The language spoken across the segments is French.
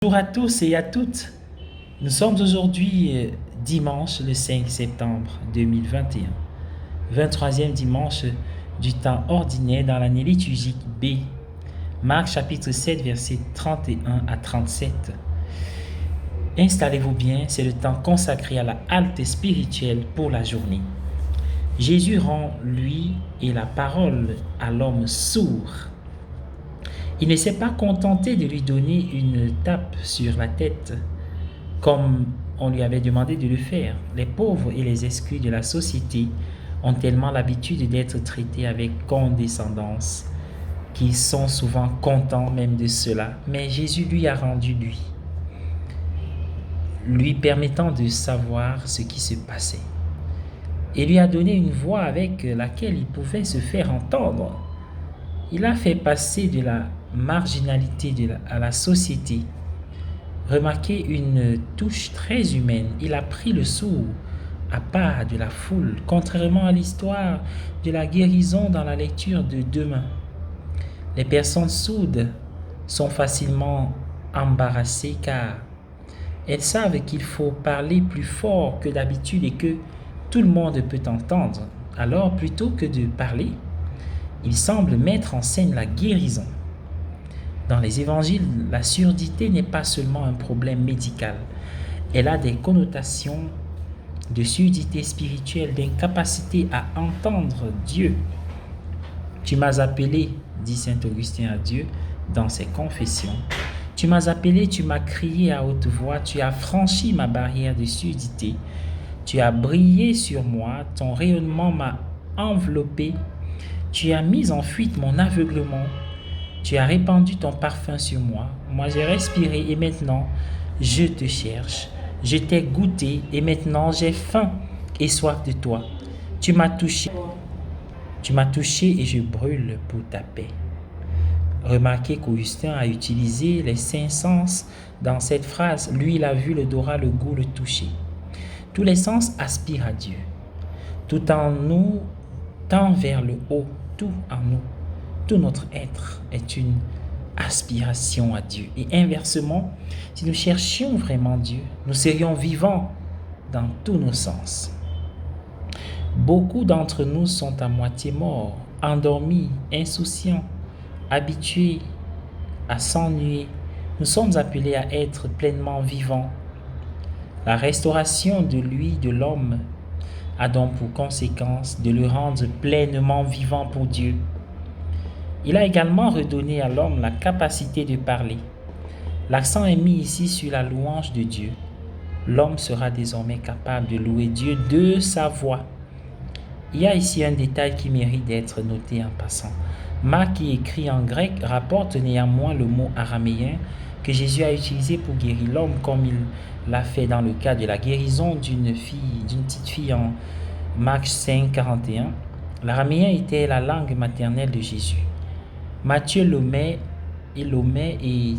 Bonjour à tous et à toutes. Nous sommes aujourd'hui dimanche le 5 septembre 2021, 23e dimanche du temps ordinaire dans l'année liturgique B. Marc chapitre 7 versets 31 à 37. Installez-vous bien, c'est le temps consacré à la halte spirituelle pour la journée. Jésus rend lui et la parole à l'homme sourd. Il ne s'est pas contenté de lui donner une tape sur la tête, comme on lui avait demandé de le faire. Les pauvres et les exclus de la société ont tellement l'habitude d'être traités avec condescendance qu'ils sont souvent contents même de cela. Mais Jésus lui a rendu lui permettant de savoir ce qui se passait, et lui a donné une voix avec laquelle il pouvait se faire entendre. Il a fait passer de la marginalité à la société. Remarquez une touche très humaine. Il a pris le sourd à part de la foule, contrairement à l'histoire de la guérison dans la lecture de demain. Les personnes sourdes sont facilement embarrassées car elles savent qu'il faut parler plus fort que d'habitude et que tout le monde peut entendre. Alors, plutôt que de parler, il semble mettre en scène la guérison. Dans les évangiles, la surdité n'est pas seulement un problème médical. Elle a des connotations de surdité spirituelle, d'incapacité à entendre Dieu. Tu m'as appelé, dit saint Augustin à Dieu dans ses confessions. Tu m'as appelé, tu m'as crié à haute voix, tu as franchi ma barrière de surdité. Tu as brillé sur moi, ton rayonnement m'a enveloppé. Tu as mis en fuite mon aveuglement. Tu as répandu ton parfum sur moi. Moi, j'ai respiré et maintenant, je te cherche. Je t'ai goûté et maintenant, j'ai faim et soif de toi. Tu m'as touché et je brûle pour ta paix. Remarquez qu'Augustin a utilisé les 5 sens dans cette phrase. Lui, il a vu l'odorat, le goût, le toucher. Tous les sens aspirent à Dieu. Tout en nous tend vers le haut. Tout en nous, tout notre être est une aspiration à Dieu. Et inversement, si nous cherchions vraiment Dieu, nous serions vivants dans tous nos sens. Beaucoup d'entre nous sont à moitié morts, endormis, insouciants, habitués à s'ennuyer. Nous sommes appelés à être pleinement vivants. La restauration de lui, de l'homme, a donc pour conséquence de le rendre pleinement vivant pour Dieu. Il a également redonné à l'homme la capacité de parler. L'accent est mis ici sur la louange de Dieu. L'homme sera désormais capable de louer Dieu de sa voix. Il y a ici un détail qui mérite d'être noté en passant. Marc, qui écrit en grec, rapporte néanmoins le mot araméen que Jésus a utilisé pour guérir l'homme, comme il l'a fait dans le cas de la guérison d'une petite fille en Marc 5, 41. L'araméen était la langue maternelle de Jésus. Matthieu l'omet et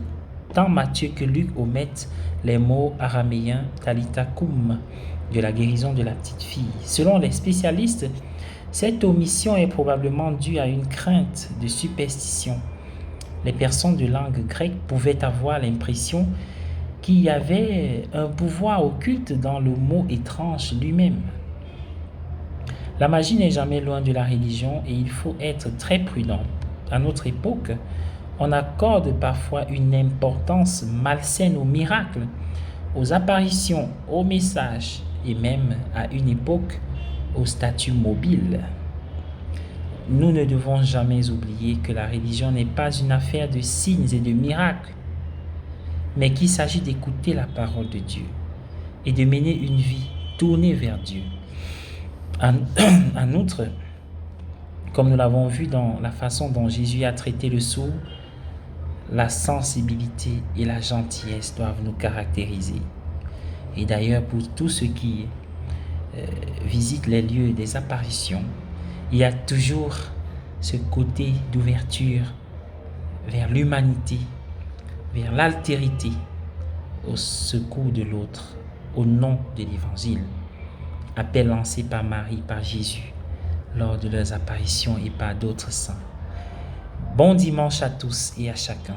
tant Matthieu que Luc omettent les mots araméens Talitha koum de la guérison de la petite fille. Selon les spécialistes, cette omission est probablement due à une crainte de superstition. Les personnes de langue grecque pouvaient avoir l'impression qu'il y avait un pouvoir occulte dans le mot étrange lui-même. La magie n'est jamais loin de la religion et il faut être très prudent. À notre époque, on accorde parfois une importance malsaine aux miracles, aux apparitions, aux messages et même à une époque au statut mobile. Nous ne devons jamais oublier que la religion n'est pas une affaire de signes et de miracles, mais qu'il s'agit d'écouter la parole de Dieu et de mener une vie tournée vers Dieu. En outre, comme nous l'avons vu dans la façon dont Jésus a traité le sourd, la sensibilité et la gentillesse doivent nous caractériser. Et d'ailleurs, pour tous ceux qui visitent les lieux des apparitions, il y a toujours ce côté d'ouverture vers l'humanité, vers l'altérité, au secours de l'autre, au nom de l'Évangile. Appel lancé par Marie, par Jésus, lors de leurs apparitions et par d'autres saints. Bon dimanche à tous et à chacun.